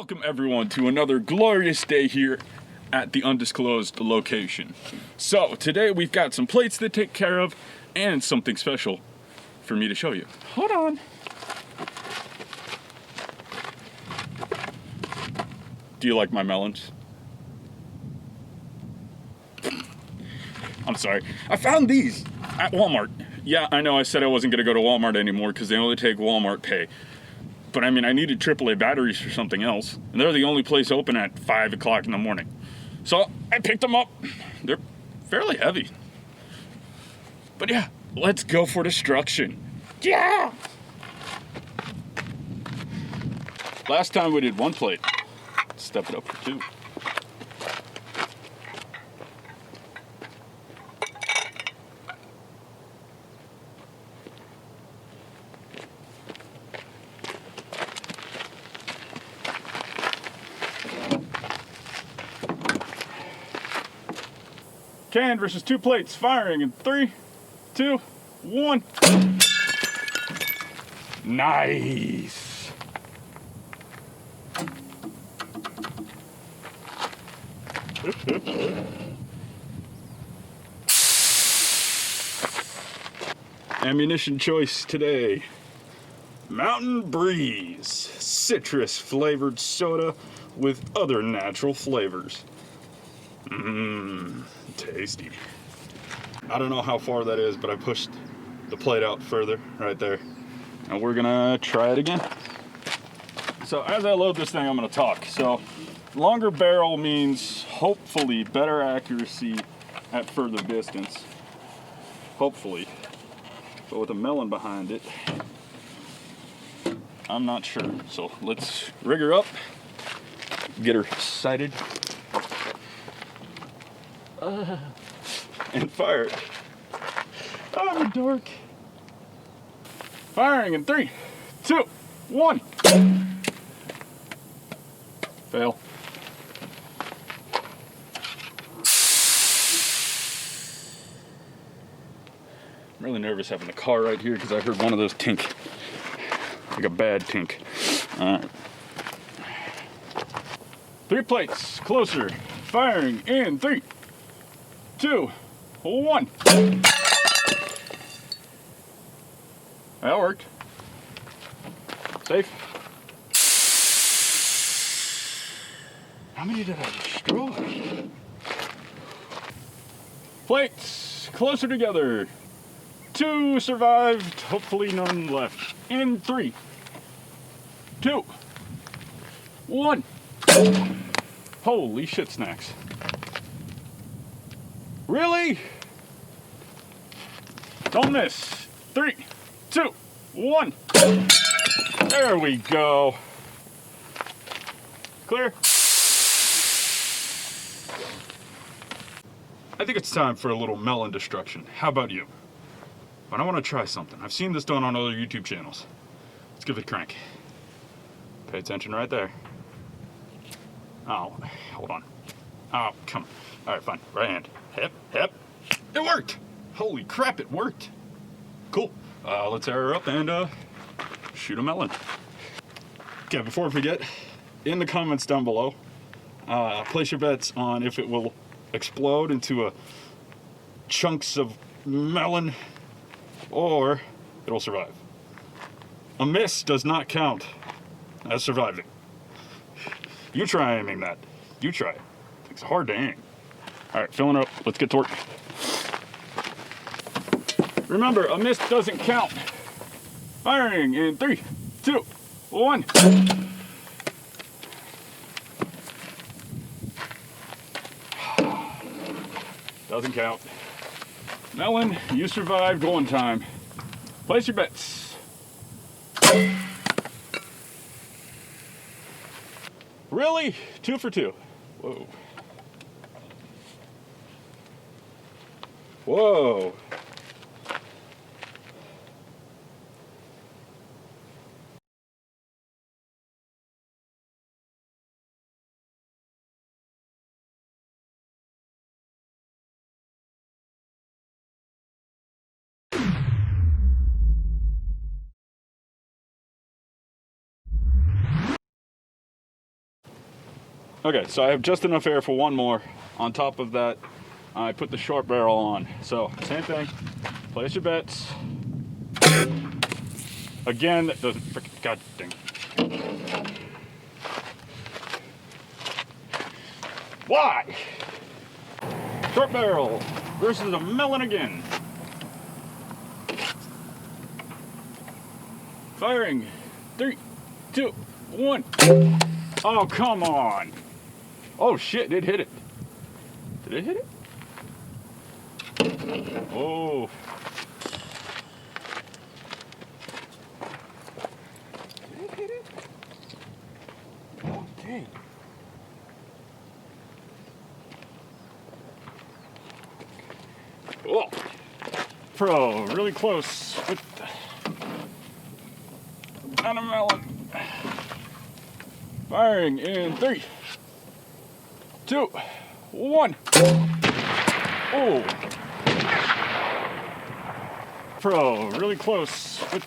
Welcome everyone to another glorious day here at the undisclosed location. So today we've got some plates to take care of and something special for me to show you. Hold on. Do you like my melons? I'm sorry. I found these at Walmart. Yeah, I know I said I wasn't gonna go to Walmart anymore because they only take Walmart Pay. But I mean, I needed AAA batteries for something else, and they're the only place open at 5 o'clock in the morning. So I picked them up. They're fairly heavy. But yeah, let's go for destruction. Yeah! Last time we did one plate. Let's step it up for two. Can versus two plates, firing in 3, 2, 1. Nice. Ammunition choice today. Mountain Breeze, citrus flavored soda with other natural flavors. Tasty. I don't know how far that is, but I pushed the plate out further right there. And we're gonna try it again. So as I load this thing, I'm gonna talk. So longer barrel means hopefully better accuracy at further distance. Hopefully. But with a melon behind it, I'm not sure. So let's rig her up, get her sighted. And fire it. I'm a dork. Firing in 3, 2, 1. Fail. I'm really nervous having the car right here because I heard one of those tink. Like a bad tink. Alright. 3 plates, closer. Firing in 3, 2, 1. That worked. Safe. How many did I destroy? Plates closer together. 2 survived, hopefully none left. In 3, 2, 1. Holy shit snacks. Really? Don't miss. 3, 2, 1. There we go. Clear. I think it's time for a little melon destruction. How about you? But I want to try something. I've seen this done on other YouTube channels. Let's give it a crank. Pay attention right there. Oh, hold on. Oh, come on. All right, fine. Right hand. Hip, hip. It worked! Holy crap, it worked. Cool. Let's air her up and shoot a melon. Okay, before I forget, in the comments down below, place your bets on if it will explode into chunks of melon or it'll survive. A miss does not count as surviving. You try aiming that. You try it. It's hard to aim. All right, filling up. Let's get to work. Remember, a miss doesn't count. Firing in 3, 2, 1. Doesn't count. Melon, you survived one time. Place your bets. Really? 2 for 2. Whoa. Whoa. Okay, so I have just enough air for one more. On top of that, I put the short barrel on. So, same thing. Place your bets. Again, the frickin' god dang. Why? Short barrel versus a melon again. Firing. 3, 2, 1. Oh, come on. Oh shit, it hit it. Did it hit it? Oh. Did it hit it? Oh, dang. Oh. Pro, really close with on a melon. Firing in 3, 2, 1. Oh. Pro, really close with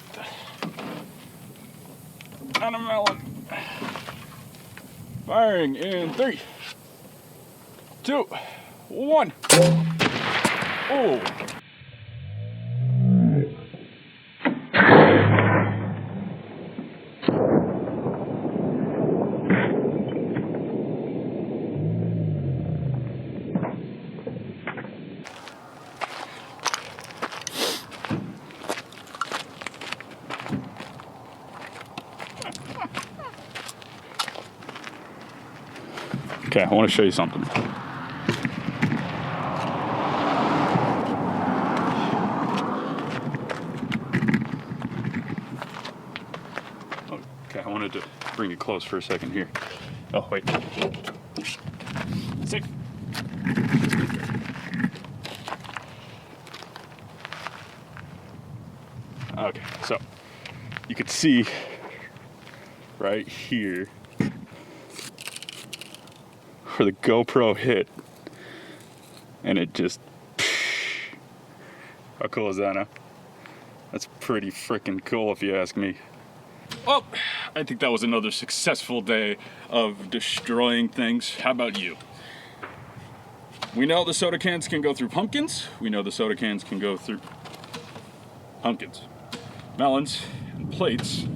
on a melon. Firing in 3, 2, 1. Oh. Okay, I want to show you something. Okay, I wanted to bring it close for a second here. Oh, wait. Safe. Okay, so you can see right here where the GoPro hit, and it just, how cool is that, huh? That's pretty freaking cool if you ask me. Well, I think that was another successful day of destroying things. How about you? We know the soda cans can go through pumpkins. We know the soda cans can go through pumpkins, melons, and plates.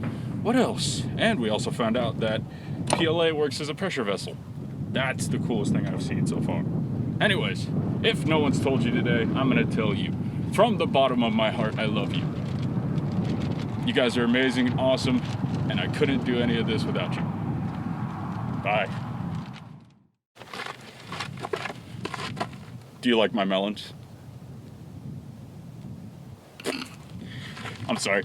What else? And we also found out that PLA works as a pressure vessel. That's the coolest thing I've seen so far. Anyways, if no one's told you today, I'm gonna tell you. From the bottom of my heart, I love you. You guys are amazing and awesome, and I couldn't do any of this without you. Bye. Do you like my melons? I'm sorry.